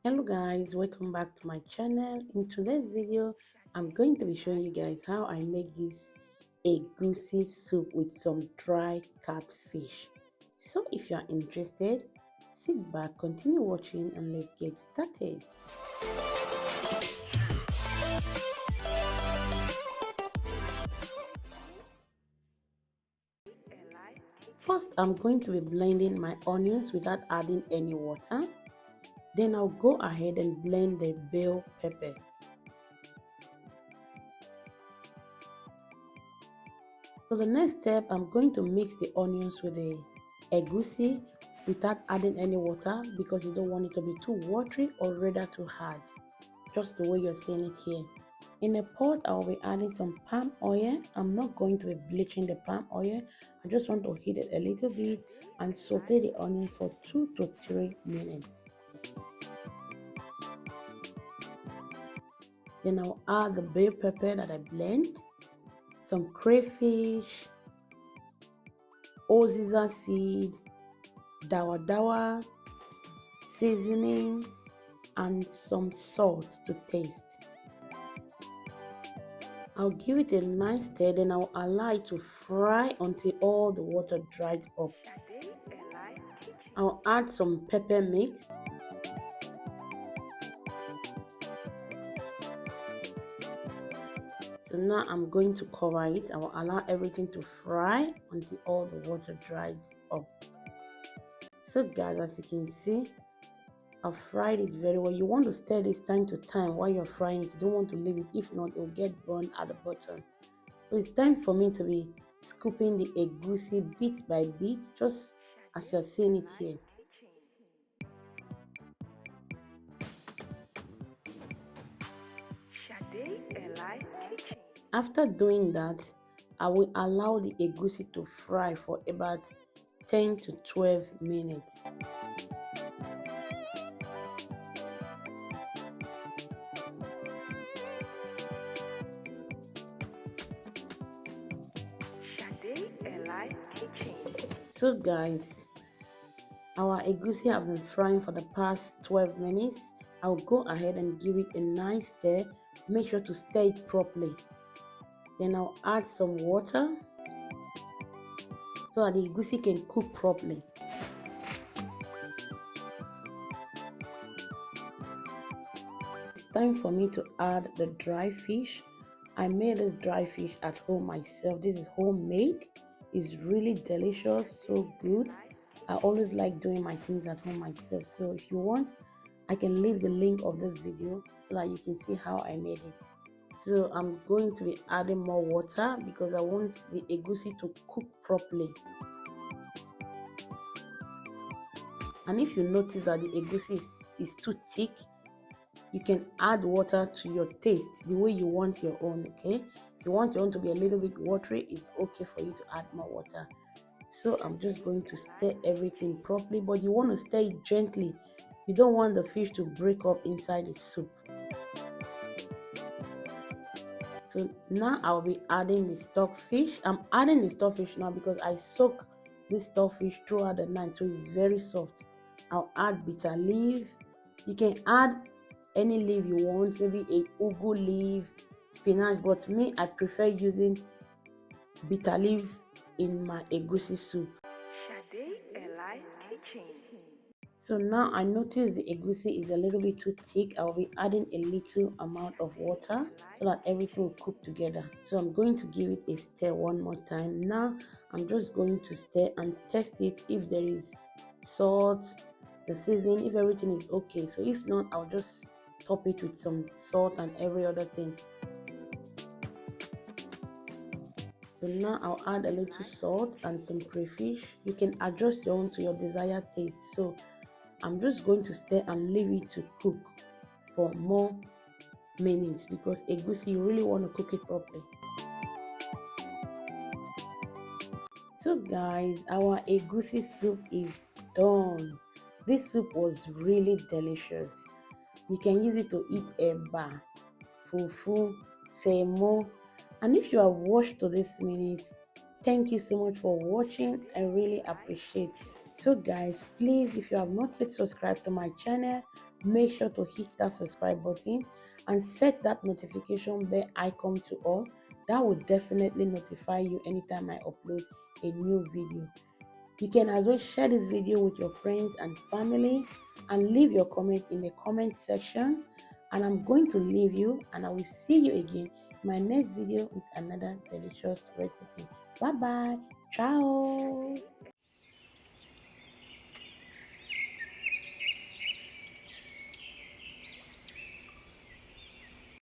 Hello guys, welcome back to my channel. In today's video I'm going to be showing you guys how I make this egusi soup with some dry catfish. So if you are interested, sit back, continue watching, and let's get started. First, I'm going to be blending my onions without adding any water. Then I'll go ahead and blend the bell pepper. For the next step, I'm going to mix the onions with the egusi without adding any water because you don't want it to be too watery or rather too hard, just the way you're seeing it here. In a pot, I'll be adding some palm oil. I'm not going to be bleaching the palm oil. I just want to heat it a little bit and saute the onions for 2 to 3 minutes. Then I'll add the bell pepper that I blend, some crayfish, oziza seed, dawa, seasoning, and some salt to taste. I'll give it a nice stir, then I'll allow it to fry until all the water dries up. I'll add some pepper mix. So now I'm going to cover it. I will allow everything to fry until all the water dries up. So guys, as you can see, I've fried it very well. You want to stir this time to time while you're frying it. You don't want to leave it, if not it will get burned at the bottom. So it's time for me to be scooping the egusi bit by bit, just as you're seeing it here. After doing that, I will allow the egusi to fry for about 10 to 12 minutes. So guys, our egusi have been frying for the past 12 minutes. I'll go ahead and give it a nice stir. Make sure to stir it properly. Then I'll add some water so that the egusi can cook properly. It's time for me to add the dry fish. I made this dry fish at home myself. This is homemade. It's really delicious, so good. I always like doing my things at home myself. So if you want, I can leave the link of this video so that you can see how I made it. So I'm going to be adding more water because I want the egusi to cook properly. And if you notice that the egusi is too thick, you can add water to your taste, the way you want your own, okay? If you want your own to be a little bit watery, it's okay for you to add more water. So I'm just going to stir everything properly, but you want to stir it gently. You don't want the fish to break up inside the soup. So now I'll be adding the stockfish. I'm adding the stockfish now because I soak this stockfish throughout the night, so it's very soft. I'll add bitter leaf. You can add any leaf you want, maybe a ugu leaf, spinach, but me, I prefer using bitter leaf in my egusi soup. So now I notice the egusi is a little bit too thick. I'll be adding a little amount of water so that everything will cook together. So I'm going to give it a stir one more time. Now I'm just going to stir and test it if there is salt, the seasoning, if everything is okay. So if not, I'll just top it with some salt and every other thing. So now I'll add a little salt and some crayfish. You can adjust your own to your desired taste. So I'm just going to stir and leave it to cook for more minutes because egusi, you really want to cook it properly. So guys, our egusi soup is done. This soup was really delicious. You can use it to eat eba, fufu, semo. And if you have watched to this minute, thank you so much for watching. I really appreciate it. So guys, please, if you have not yet subscribed to my channel, make sure to hit that subscribe button and set that notification bell icon to all. That will definitely notify you anytime I upload a new video. You can as well share this video with your friends and family and leave your comment in the comment section. And I'm going to leave you, and I will see you again in my next video with another delicious recipe. Bye bye. Ciao.